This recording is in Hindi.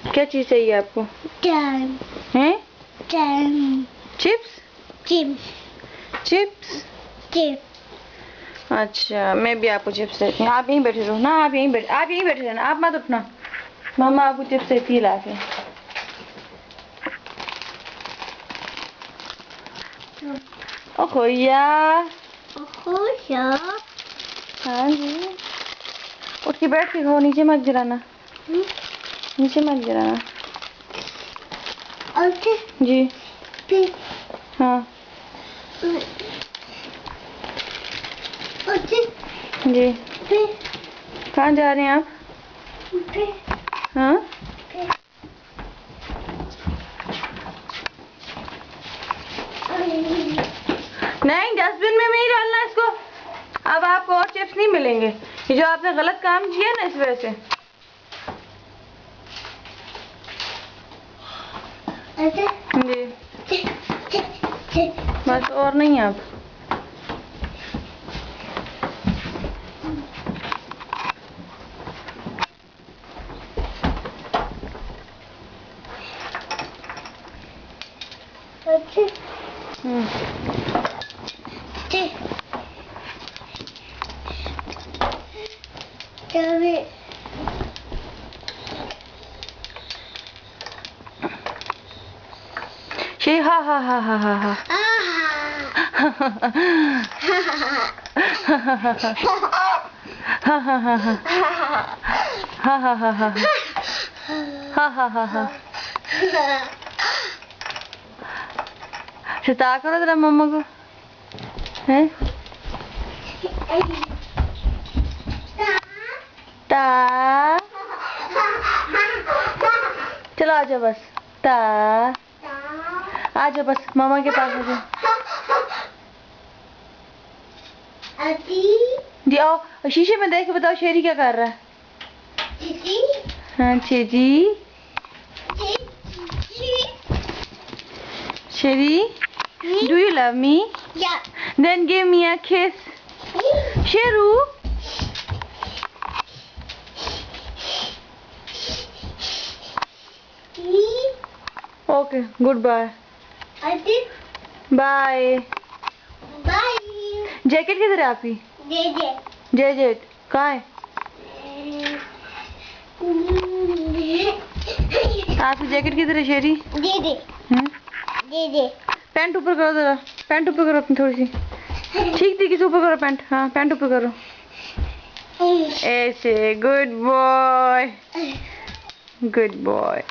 क्या चीज चाहिए आपको? हैं? चिप्स? चिप्स? अच्छा, मैं भी आपको चिप्स देती हूँ। आप यहीं बैठे रहो ना, आप यहीं बैठे रहना, आप मत उठना। मामा आपको चिप्स देती है लाके। ओ खोया। हाँ जी, उठ के बैठ के खाओ, नीचे मत गिराना। नीचे मत गिराना। जी हाँ जी। कहाँ जा रहे हैं आप? हाँ नहीं, डस्टबिन में नहीं डालना इसको। अब आपको और चिप्स नहीं मिलेंगे, ये जो आपने गलत काम किया ना, इस वजह से। जी बस, और नहीं आप। she ha ha ha ha ha ha शता करो जरा मम्मा को। हैं? ता चलो आ जाओ बस। ता आ जाओ बस, मामा के पास आ जाओ। जी आओ, शीशे में देख के बताओ शेरी क्या कर रहा है। हाँ चेजी। शेरी, do you love me? Yeah. Then give me a kiss. Sheru. Okay, goodbye. Bye. Bye. Jacket किधर है आपकी? जेजेट कहाँ है? आपकी जैकेट किधर है शेरी? पैंट ऊपर करो जरा, पैंट ऊपर करो अपनी थोड़ी सी। ठीक तरीके से ऊपर करो पैंट। हाँ पैंट ऊपर करो ऐसे। Good boy, good boy.